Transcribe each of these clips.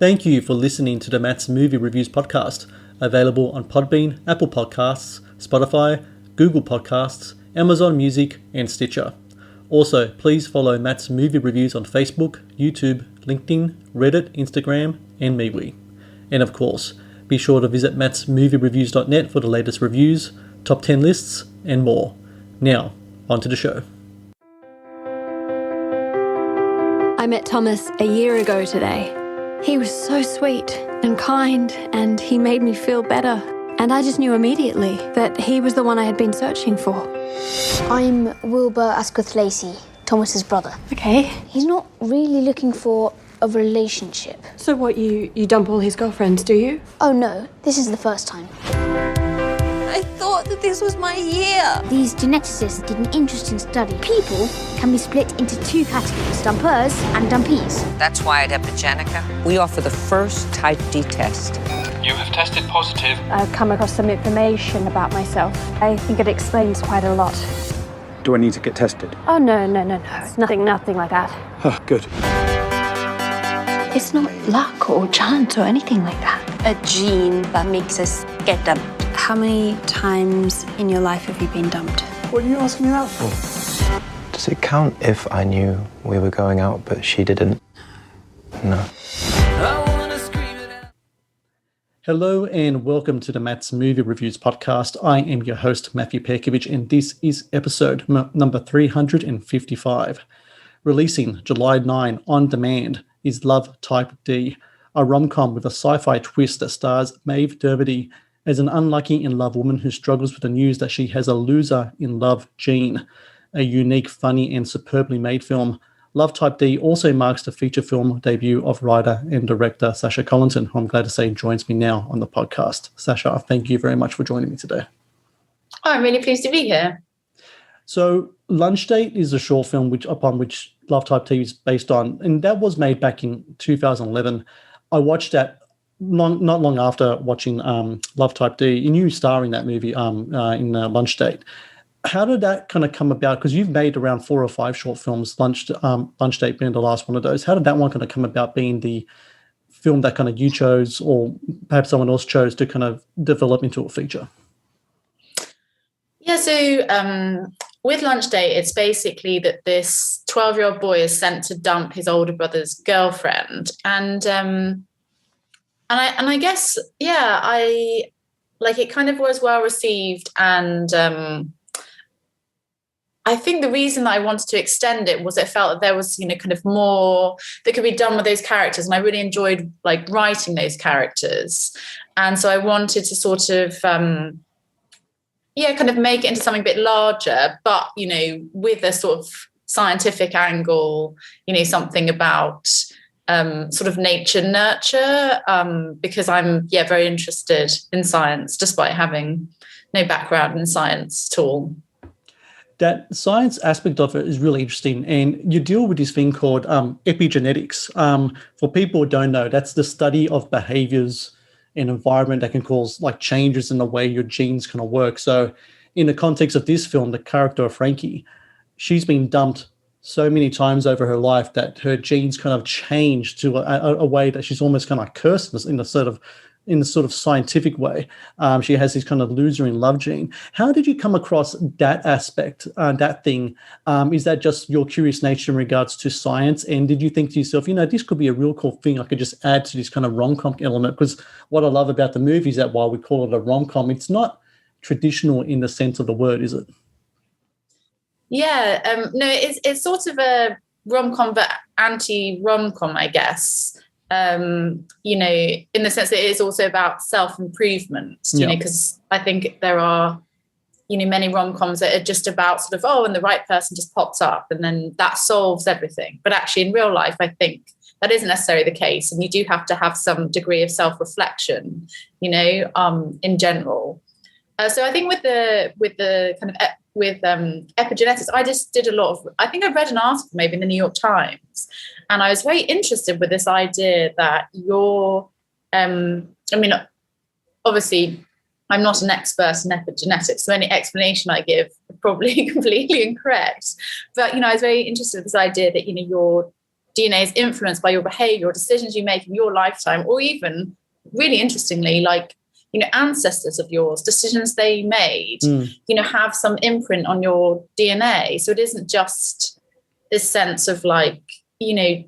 Thank you for listening to the Matt's Movie Reviews podcast, available on Podbean, Apple Podcasts, Spotify, Google Podcasts, Amazon Music, and Stitcher. Also, please follow Matt's Movie Reviews on Facebook, YouTube, LinkedIn, Reddit, Instagram, and MeWe. And of course, be sure to visit mattsmoviereviews.net for the latest reviews, top 10 lists, and more. Now, on to the show. I met Thomas a year ago today. He was so sweet and kind, and he made me feel better. And I just knew immediately that he was the one I had been searching for. I'm Wilbur Asquith-Lacey, Thomas's brother. Okay. He's not really looking for a relationship. So what, you dump all his girlfriends, do you? Oh no, this is the first time. I thought that this was my year. These geneticists did an interesting study. People can be split into two categories, dumpers and dumpees. That's why at Epigenica, we offer the first type D test. You have tested positive. I've come across some information about myself. I think it explains quite a lot. Do I need to get tested? Oh, no. It's nothing like that. Oh, good. It's not luck or chance or anything like that. A gene that makes us get dumped. How many times in your life have you been dumped? What are you asking me that for? Does it count if I knew we were going out but she didn't? No. Hello and welcome to the Matt's Movie Reviews podcast. I am your host, Matthew Pejkovic, and this is episode number 355. Releasing July 9 on demand is Love Type D, a rom-com with a sci-fi twist that stars Maeve Dermody as an unlucky in love woman who struggles with the news that she has a loser in love gene. A unique, funny, and superbly made film. Love Type D also marks the feature film debut of writer and director Sasha Collington, who I'm glad to say joins me now on the podcast. Sasha, thank you very much for joining me today. Oh, I'm really pleased to be here. So, Lunch Date is a short film upon which Love Type D is based on, and that was made back in 2011. I watched that not long after watching Love Type D, and you star in that movie in Lunch Date. How did that kind of come about? Because you've made around 4 or 5 short films, Lunch Date being the last one of those. How did that one kind of come about being the film that kind of you chose, or perhaps someone else chose to kind of develop into a feature? Yeah, so with Lunch Date, it's basically that this 12-year-old boy is sent to dump his older brother's girlfriend, and I guess it kind of was well received, and I think the reason that I wanted to extend it was it felt that there was kind of more that could be done with those characters, and I really enjoyed writing those characters, and so I wanted to sort of kind of make it into something a bit larger, but with a sort of scientific angle, something about sort of nature nurture, because I'm very interested in science despite having no background in science at all. That science aspect of it is really interesting, and you deal with this thing called epigenetics. For people who don't know, that's the study of behaviors and environment that can cause changes in the way your genes kind of work. So in the context of this film, the character of Frankie, she's been dumped so many times over her life that her genes kind of change to a way that she's almost kind of cursed in the sort of scientific way. She has this kind of loser in love gene. How did you come across that aspect, that thing? Is that just your curious nature in regards to science? And did you think to yourself, this could be a real cool thing I could just add to this kind of rom-com element? Because what I love about the movie is that while we call it a rom-com, it's not traditional in the sense of the word, is it? Yeah, no, it's sort of a rom-com, but anti-rom-com, I guess. In the sense that it is also about self-improvement, because I think there are, many rom-coms that are just about sort of, and the right person just pops up and then that solves everything. But actually in real life, I think that isn't necessarily the case. And you do have to have some degree of self-reflection, in general. So I think with the kind of with epigenetics, I just did I think I read an article maybe in the New York Times, and I was very interested with this idea that obviously I'm not an expert in epigenetics, so any explanation I give is probably completely incorrect. But, I was very interested in this idea that, your DNA is influenced by your behavior or decisions you make in your lifetime, or even really interestingly, like, you know, ancestors of yours, decisions they made, you know, have some imprint on your DNA. So it isn't just this sense of like, you know,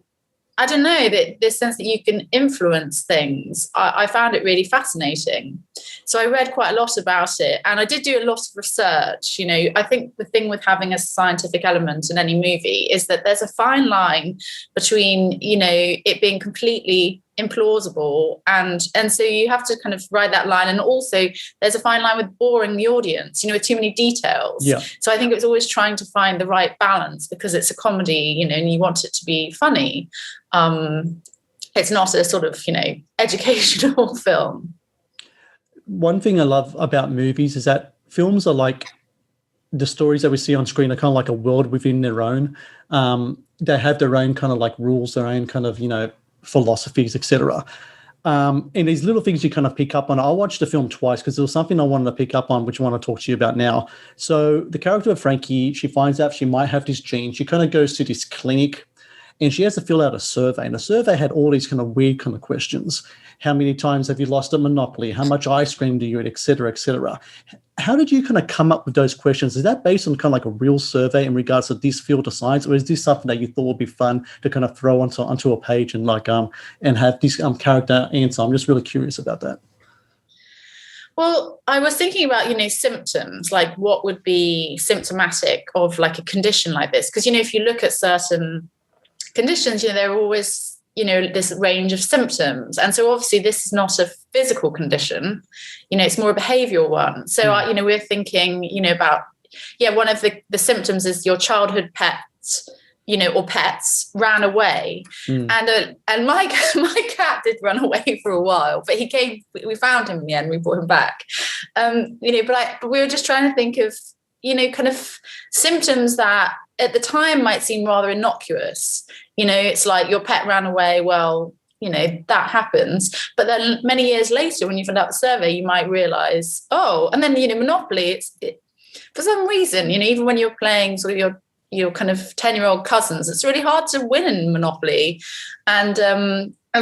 I don't know, that this sense that you can influence things. I found it really fascinating. So I read quite a lot about it, and I did do a lot of research. You know, I think the thing with having a scientific element in any movie is that there's a fine line between, you know, it being completely implausible, and so you have to kind of ride that line, and also there's a fine line with boring the audience, you know, with too many details. So I think it was always trying to find the right balance, because it's a comedy, you know, and you want it to be funny. It's not a sort of, you know, educational film. One thing I love about movies is that films are like, the stories that we see on screen are kind of like a world within their own. They have their own kind of like rules, their own kind of, you know, philosophies, etc. And these little things you kind of pick up on. I watched the film twice because there was something I wanted to pick up on, which I want to talk to you about now. So the character of Frankie, she finds out she might have this gene. She kind of goes to this clinic and she has to fill out a survey. And the survey had all these kind of weird kind of questions. How many times have you lost at Monopoly? How much ice cream do you eat, et cetera, et cetera? How did you kind of come up with those questions? Is that based on kind of like a real survey in regards to this field of science, or is this something that you thought would be fun to kind of throw onto a page and like and have this character answer? I'm just really curious about that. Well, I was thinking about, you know, symptoms, like what would be symptomatic of like a condition like this? Because, you know, if you look at certain conditions, you know, there are always, you know, this range of symptoms. And so obviously this is not a physical condition, you know, it's more a behavioral one. So, you know, we're thinking, you know, about, one of the symptoms is your childhood pets, you know, or pets ran away. And my cat did run away for a while, but he came, we found him in the end, we brought him back. You know, but we were just trying to think of, you know, kind of symptoms that at the time might seem rather innocuous. You know, it's like your pet ran away. Well, you know, that happens. But then many years later, when you fill out the survey, you might realize, oh, and then, you know, Monopoly, for some reason, you know, even when you're playing sort of your kind of 10-year-old cousins, it's really hard to win in Monopoly. And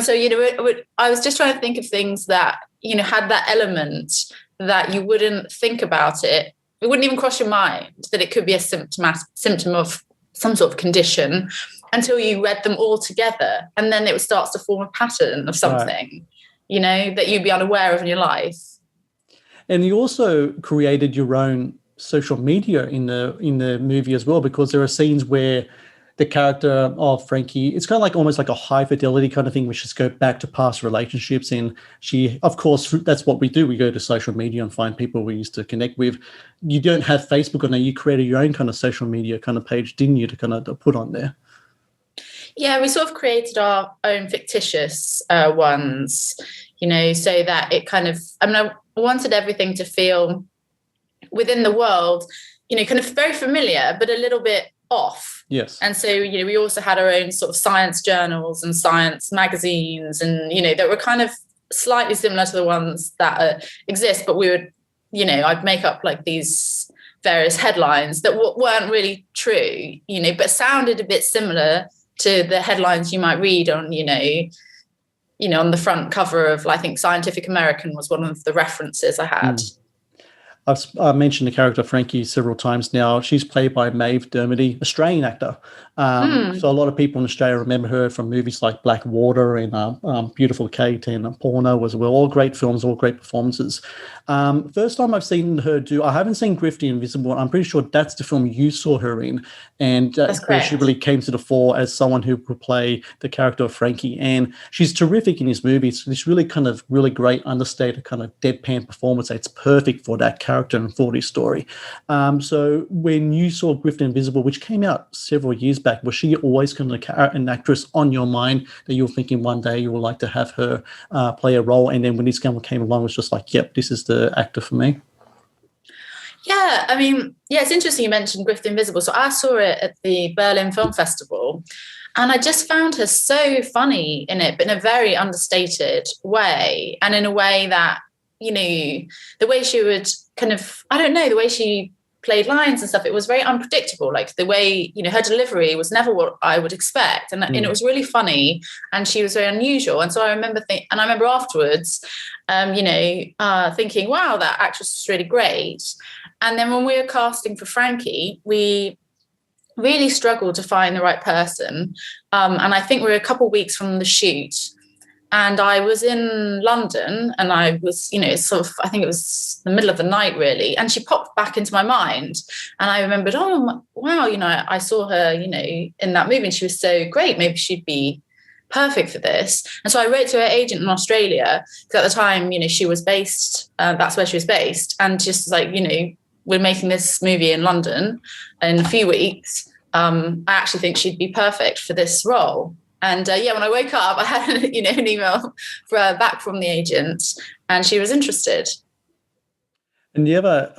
so, you know, I was just trying to think of things that, you know, had that element that you wouldn't think about it. It wouldn't even cross your mind that it could be a symptom of some sort of condition until you read them all together. And then it starts to form a pattern of something, you know, that you'd be unaware of in your life. And you also created your own social media in the movie as well, because there are scenes where the character of Frankie, it's kind of like almost like a high fidelity kind of thing, which just go back to past relationships. And she, of course, that's what we do. We go to social media and find people we used to connect with. You don't have Facebook on there. You created your own kind of social media kind of page, didn't you, to kind of put on there? Yeah, we sort of created our own fictitious ones, you know, so that it kind of, I mean, I wanted everything to feel within the world, you know, kind of very familiar, but a little bit off. Yes. And so, you know, we also had our own sort of science journals and science magazines, and, you know, that were kind of slightly similar to the ones that exist, but we would, you know, I'd make up like these various headlines that weren't really true, you know, but sounded a bit similar to the headlines you might read on, you know, on the front cover of, I think, Scientific American was one of the references I had. I've mentioned the character Frankie several times now. She's played by Maeve Dermody, Australian actor. So a lot of people in Australia remember her from movies like Black Water and Beautiful Kate and Porno as well. All great films, all great performances. First time I've seen her I haven't seen Griff the Invisible. I'm pretty sure that's the film you saw her in. And where she really came to the fore as someone who would play the character of Frankie. And she's terrific in this movie. It's this really kind of really great, understated kind of deadpan performance. It's perfect for that character and for this story. So when you saw Griff the Invisible, which came out several years back, was she always kind of an actress on your mind that you were thinking one day you would like to have her play a role? And then when this guy came along, it was just like, yep, this is the actor for me. Yeah, I mean, yeah, it's interesting you mentioned Griff the Invisible. So I saw it at the Berlin Film Festival, and I just found her so funny in it, but in a very understated way, and in a way that, you know, the way she would kind of, I don't know, the way she played lines and stuff, it was very unpredictable. Like the way, her delivery was never what I would expect. And it was really funny, and she was very unusual. And so I remember afterwards, thinking, wow, that actress was really great. And then when we were casting for Frankie, we really struggled to find the right person. And I think we were a couple of weeks from the shoot. And I was in London, and I was, I think it was the middle of the night, really. And she popped back into my mind. And I remembered, oh, wow, I saw her, in that movie, and she was so great. Maybe she'd be perfect for this. And so I wrote to her agent in Australia, because at the time, she was based, that's where she was based. And just like, we're making this movie in London in a few weeks. I actually think she'd be perfect for this role. And when I woke up, I had an email back from the agent, and she was interested. And the other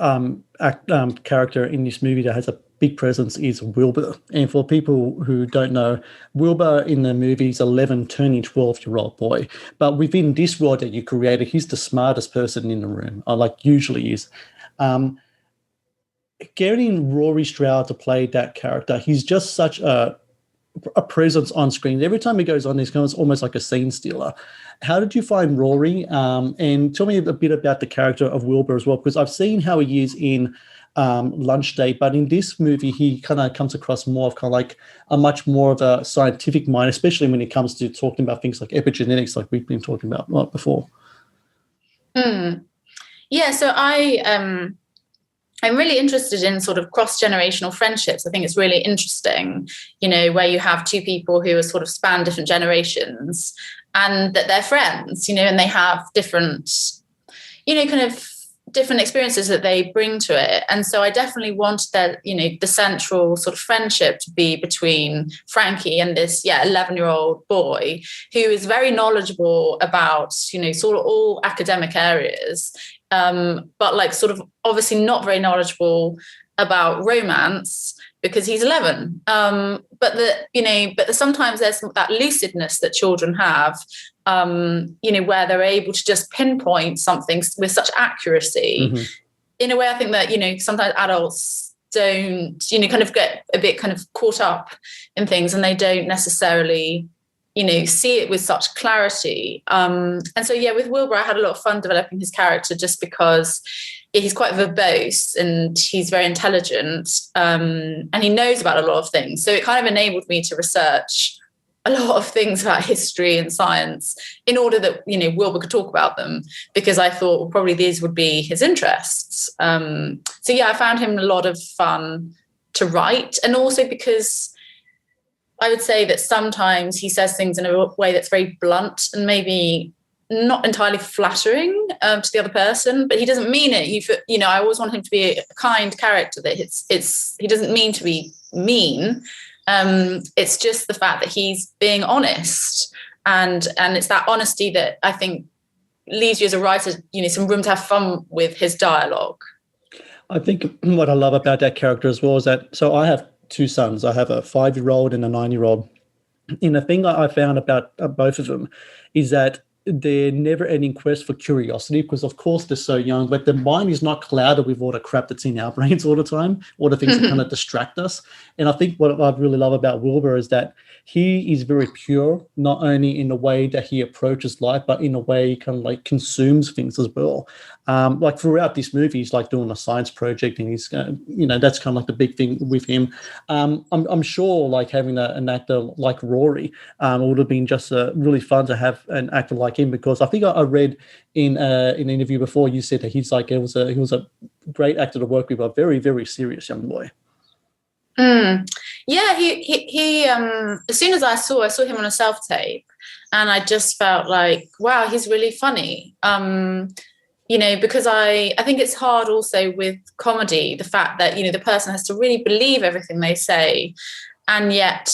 character in this movie that has a big presence is Wilbur. And for people who don't know, Wilbur in the movie is 11 turning 12-year-old boy. But within this world that you created, he's the smartest person in the room, usually is. Getting Rory Stroud to play that character, he's just such a presence on screen. Every time he goes on, it's almost like a scene stealer. How did you find Rory? And tell me a bit about the character of Wilbur as well, because I've seen how he is in Lunch Date, but in this movie, he kind of comes across more of like a much more of a scientific mind, especially when it comes to talking about things like epigenetics, like we've been talking about before. Yeah, so I'm really interested in sort of cross-generational friendships. I think it's really interesting, where you have two people who are sort of span different generations, and that they're friends, and they have different, kind of different experiences that they bring to it. And so I definitely wanted that, the central sort of friendship to be between Frankie and this, 11-year-old boy who is very knowledgeable about, sort of all academic areas, but like sort of obviously not very knowledgeable about romance because he's 11. But sometimes there's that lucidness that children have, where they're able to just pinpoint something with such accuracy. Mm-hmm. In a way, I think that, sometimes adults don't, kind of get a bit kind of caught up in things, and they don't necessarily, see it with such clarity. And so, with Wilbur, I had a lot of fun developing his character just because he's quite verbose and he's very intelligent, and he knows about a lot of things. So it kind of enabled me to research a lot of things about history and science in order that, Wilbur could talk about them, because I thought, well, probably these would be his interests. I found him a lot of fun to write, and also because I would say that sometimes he says things in a way that's very blunt and maybe not entirely flattering to the other person, but he doesn't mean it. I always want him to be a kind character, that he doesn't mean to be mean. It's just the fact that he's being honest, and it's that honesty that I think leaves you as a writer, some room to have fun with his dialogue. I think what I love about that character as well is that, so I have two sons. I have a 5-year-old and a 9-year-old. And the thing I found about both of them is that they're never-ending quest for curiosity, because of course they're so young, but their mind is not clouded with all the crap that's in our brains all the time, all the things that kind of distract us. And I think what I really love about Wilbur is that he is very pure, not only in the way that he approaches life, but in a way he kind of like consumes things as well. Like throughout this movie, he's like doing a science project, and he's, that's kind of like the big thing with him. I'm sure like having an actor like Rory would have been just really fun to have an actor like him, because I think I read in an interview before, you said that he was a great actor to work with, a very, very serious young boy. Yeah, he as soon as I saw him on a self-tape, and I just felt like, wow, he's really funny. Because I think it's hard also with comedy, the fact that, the person has to really believe everything they say, and yet,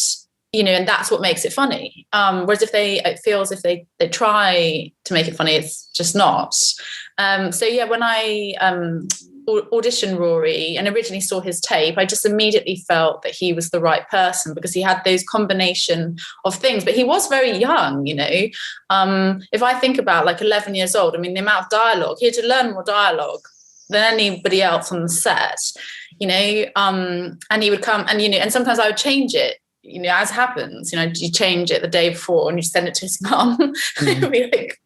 and that's what makes it funny. Whereas it feels if they try to make it funny, it's just not. When I auditioned Rory and originally saw his tape, I just immediately felt that he was the right person, because he had those combination of things, but he was very young. If I think about like 11 years old, I mean, the amount of dialogue, he had to learn more dialogue than anybody else on the set, and he would come and sometimes I would change it, as happens, you change it the day before and you send it to his mum. It'd be like,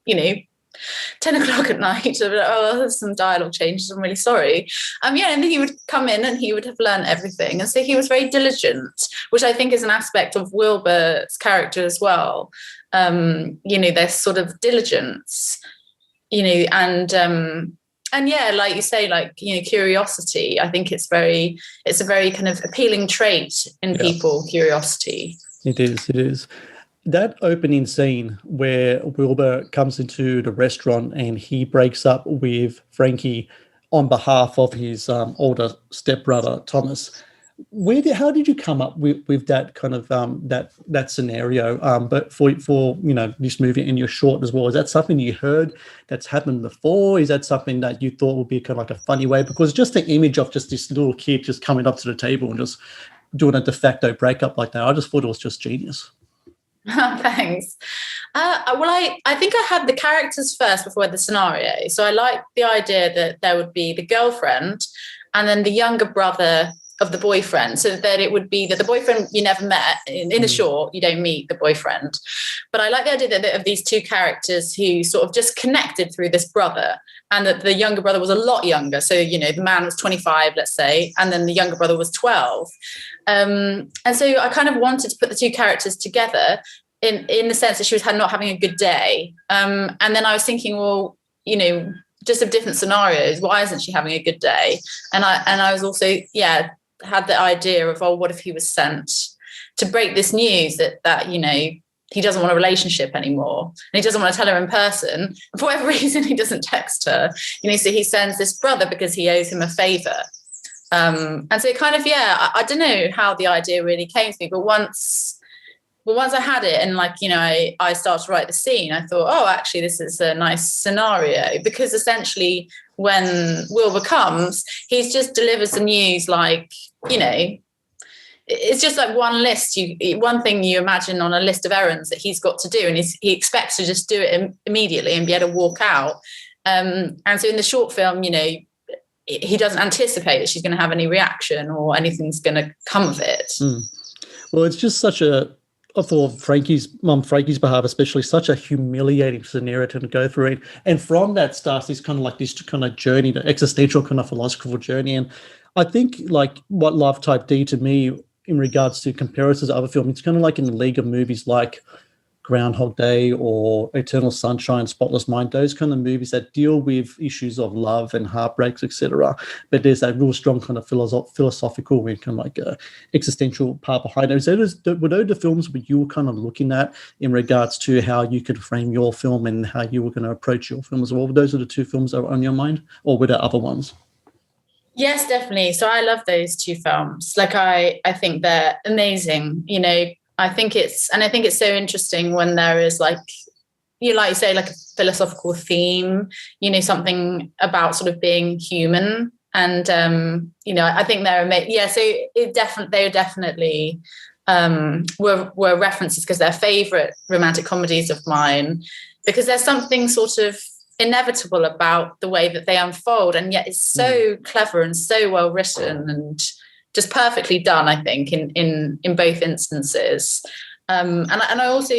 10 o'clock at night, I'd be like, oh, there's some dialogue changes, I'm really sorry. And then he would come in and he would have learned everything. And so he was very diligent, which I think is an aspect of Wilbur's character as well. There's sort of diligence, and yeah, like you say, curiosity. I think it's a very kind of appealing trait in people, curiosity. It is. That opening scene where Wilbur comes into the restaurant and he breaks up with Frankie on behalf of his older stepbrother, Thomas. How did you come up with that kind of that scenario? But for this movie and your short as well, is that something you heard that's happened before? Is that something that you thought would be kind of like a funny way? Because just the image of just this little kid just coming up to the table and just doing a de facto breakup like that, I just thought it was just genius. Thanks. I think I had the characters first before the scenario. So I liked the idea that there would be the girlfriend and then the younger brother of the boyfriend, so that it would be that the boyfriend you never met in the short, you don't meet the boyfriend. But I like the idea of these two characters who sort of just connected through this brother, and that the younger brother was a lot younger. So, the man was 25, let's say, and then the younger brother was 12. And so I kind of wanted to put the two characters together in the sense that she was not having a good day. And then I was thinking, well, just of different scenarios, why isn't she having a good day? And I was also, had the idea of, what if he was sent to break this news that he doesn't want a relationship anymore and he doesn't want to tell her in person. And for whatever reason, he doesn't text her, so he sends this brother because he owes him a favor. And so it kind of, I don't know how the idea really came to me, but once I had it and I started to write the scene, I thought, actually, this is a nice scenario, because essentially when Wilbur comes, he just delivers the news it's just like one thing you imagine on a list of errands that he's got to do, and he expects to just do it immediately and be able to walk out. And so in the short film, he doesn't anticipate that she's going to have any reaction or anything's going to come of it. Well, it's just for Frankie's behalf, especially, such a humiliating scenario to go through. And from that starts this kind of journey, the existential kind of philosophical journey. And I think what Love Type D to me in regards to comparisons to other films, it's kind of like in the league of movies like Groundhog Day or Eternal Sunshine, Spotless Mind, those kind of movies that deal with issues of love and heartbreaks, etc. But there's that real strong kind of philosophical and kind of existential part behind it. Were those the films where you were kind of looking at in regards to how you could frame your film and how you were going to approach your film as well? Those are the two films that were on your mind, or were there other ones? Yes, definitely. So I love those two films. I think they're amazing. I think it's so interesting when there is like you say, like a philosophical theme, something about sort of being human. And, I think they're amazing. Yeah. So they definitely were references because they're favorite romantic comedies of mine, because there's something sort of inevitable about the way that they unfold. And yet it's so clever and so well written and just perfectly done, I think, in both instances. And I also,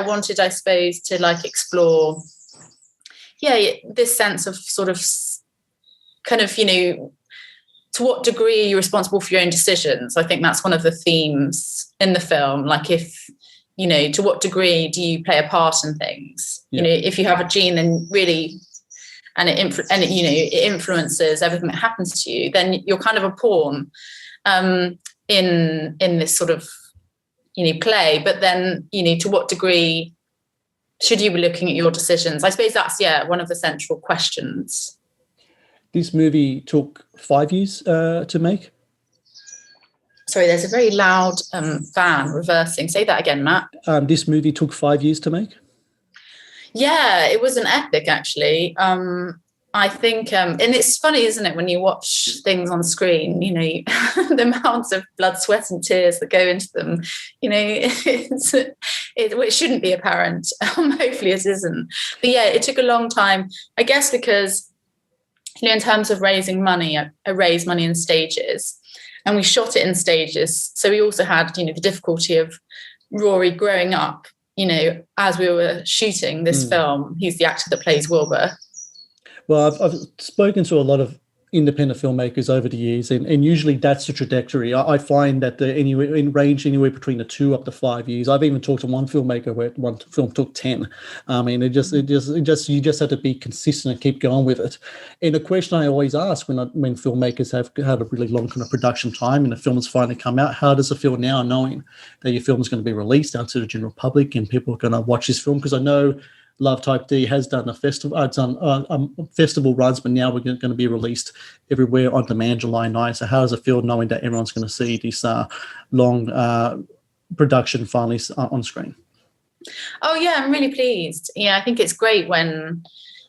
wanted, I suppose, to explore, this sense of sort of kind of, to what degree you're responsible for your own decisions. I think that's one of the themes in the film. If, to what degree do you play a part in things? Yeah. If you have a gene, then really, and it influences everything that happens to you, then you're kind of a pawn in this sort of play. But then to what degree should you be looking at your decisions? I suppose that's one of the central questions. This movie took 5 years to make. Sorry, there's a very loud van reversing. Say that again, Matt. This movie took 5 years to make. Yeah, it was an epic, actually. I think, and it's funny, isn't it, when you watch things on screen, the amounts of blood, sweat and tears that go into them, it shouldn't be apparent. Hopefully it isn't. But it took a long time, I guess, because, in terms of raising money, I raise money in stages. and we shot it in stages. So we also had, the difficulty of Rory growing up, as we were shooting this film. He's the actor that plays Wilbur. Well, I've spoken to a lot of independent filmmakers over the years, and usually that's the trajectory. I find that range anywhere between the 2 up to 5 years. I've even talked to one filmmaker where one film took 10. And you just have to be consistent and keep going with it. And the question I always ask when filmmakers have had a really long kind of production time and the film has finally come out, how does it feel now knowing that your film is going to be released out to the general public and people are going to watch this film? Because I know Love Type D has done a festival, festival runs, but now we're going to be released everywhere on demand July 9th. So how does it feel knowing that everyone's going to see this long production finally on screen? Oh yeah, I'm really pleased. Yeah, I think it's great when,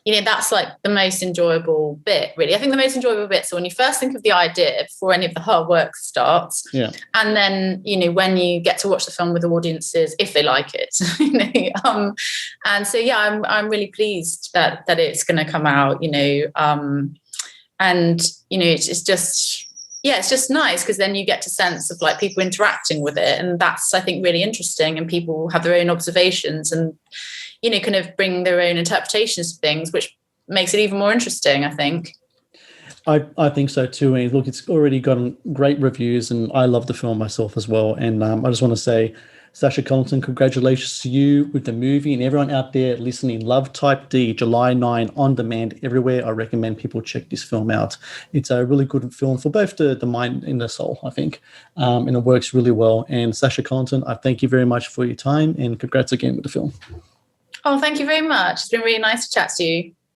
that's like the most enjoyable bit, really. I think the most enjoyable bits are when you first think of the idea before any of the hard work starts. Yeah. And then, when you get to watch the film with audiences, if they like it. And so, yeah, I'm really pleased that it's going to come out, and, it's just, it's just nice because then you get to sense of like people interacting with it. And that's, I think, really interesting. And people have their own observations and, kind of bring their own interpretations to things, which makes it even more interesting, I think. I think so too. And look, it's already gotten great reviews and I love the film myself as well. And I just want to say, Sasha Collington, congratulations to you with the movie, and everyone out there listening. Love Type D, July 9, on demand everywhere. I recommend people check this film out. It's a really good film for both the mind and the soul, I think, and it works really well. And Sasha Collington, I thank you very much for your time, and congrats again with the film. Oh, thank you very much. It's been really nice to chat to you.